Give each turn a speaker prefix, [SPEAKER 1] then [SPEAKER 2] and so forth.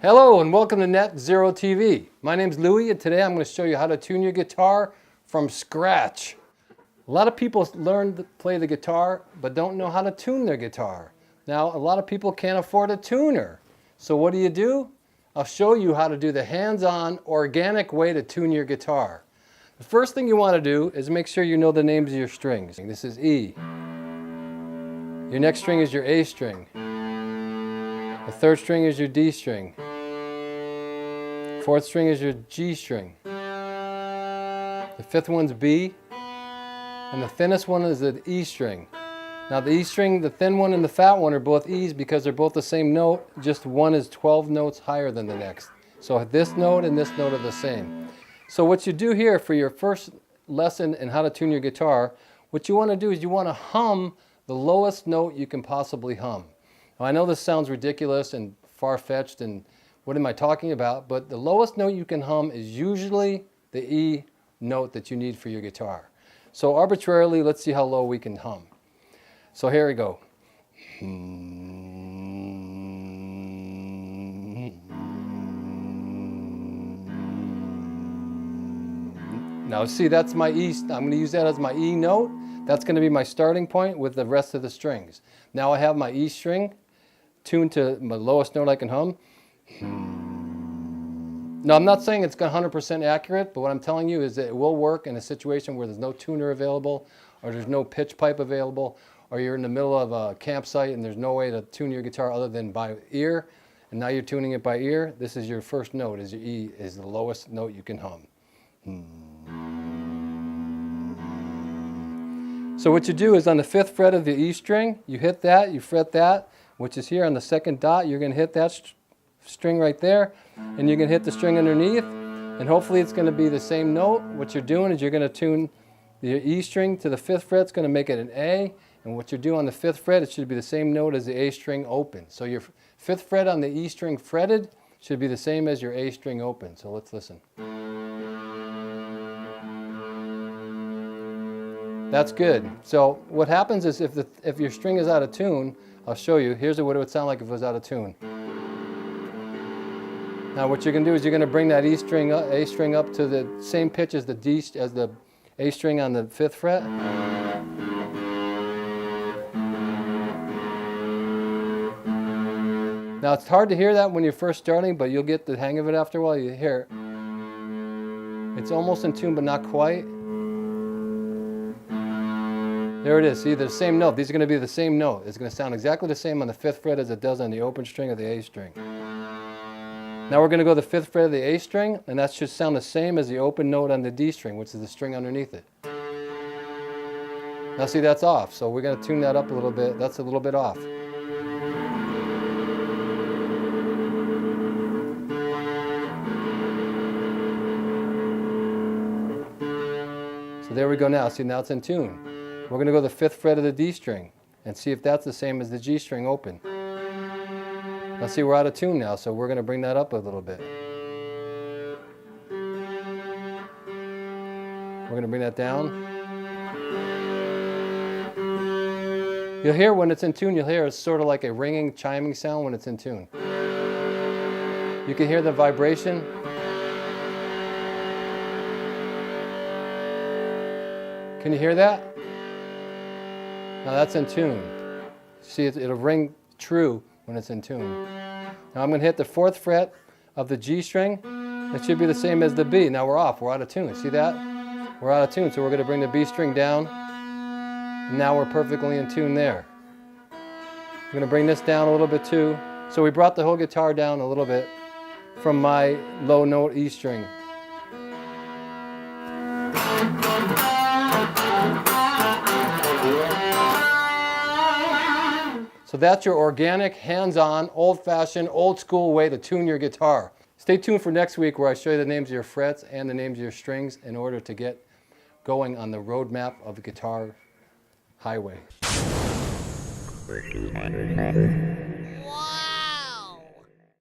[SPEAKER 1] Hello and welcome to Net Zero TV. My name's Louie and today I'm going to show you how to tune your guitar from scratch. A lot of people learn to play the guitar but don't know how to tune their guitar. Now a lot of people can't afford a tuner. So what do? I'll show you how to do the hands-on organic way to tune your guitar. The first thing you want to do is make sure you know the names of your strings. This is E. Your next string is your A string. The third string is your D string. Fourth string is your G string. The fifth one's B. And the thinnest one is the E string. Now the E string, the thin one and the fat one are both E's because they're both the same note, just one is 12 notes higher than the next. So this note and this note are the same. So what you do here for your first lesson in how to tune your guitar, what you want to do is you want to hum the lowest note you can possibly hum. Now I know this sounds ridiculous and far-fetched and what am I talking about, but the lowest note you can hum is usually the E note that you need for your guitar. So arbitrarily, let's see how low we can hum. So here we go. Now see, that's my E. I'm going to use that as my E note. That's going to be my starting point with the rest of the strings. Now I have my E string tuned to my lowest note I can hum. Now I'm not saying it's 100% accurate, but what I'm telling you is that it will work in a situation where there's no tuner available, or there's no pitch pipe available, or you're in the middle of a campsite and there's no way to tune your guitar other than by ear, and now you're tuning it by ear. This is your first note, is your E, is the lowest note you can hum. So what you do is on the 5th fret of the E string, you hit that, you fret that, which is here on the 2nd dot. You're going to hit that string right there, and you're going to hit the string underneath, and hopefully it's going to be the same note. What you're doing is you're going to tune the E string to the 5th fret. It's going to make it an A, and what you're doing on the 5th fret, it should be the same note as the A string open. So your 5th fret on the E string fretted should be the same as your A string open. So let's listen. That's good. So what happens is if your string is out of tune, I'll show you. Here's what it would sound like if it was out of tune. Now what you're going to do is you're going to bring that A string up to the same pitch as the A string on the 5th fret. Now it's hard to hear that when you're first starting, but you'll get the hang of it after a while. You hear it. It's almost in tune, but not quite. There it is. See, the same note. These are going to be the same note. It's going to sound exactly the same on the 5th fret as it does on the open string of the A string. Now we're going to go to the 5th fret of the A string, and that should sound the same as the open note on the D string, which is the string underneath it. Now see, that's off. So we're going to tune that up a little bit. That's a little bit off. So there we go now. See, now it's in tune. We're going to go to the 5th fret of the D string and see if that's the same as the G string open. Now see, we're out of tune now, so we're going to bring that up a little bit. We're going to bring that down. You'll hear when it's in tune, you'll hear it's sort of like a ringing, chiming sound when it's in tune. You can hear the vibration. Can you hear that? Now that's in tune. See, it'll ring true when it's in tune. Now I'm going to hit the 4th fret of the G string. It should be the same as the B. Now we're off. We're out of tune. See that? We're out of tune. So we're going to bring the B string down. And now we're perfectly in tune there. I'm going to bring this down a little bit too. So we brought the whole guitar down a little bit from my low note E string. So that's your organic, hands-on, old-fashioned, old-school way to tune your guitar. Stay tuned for next week where I show you the names of your frets and the names of your strings in order to get going on the roadmap of the guitar highway.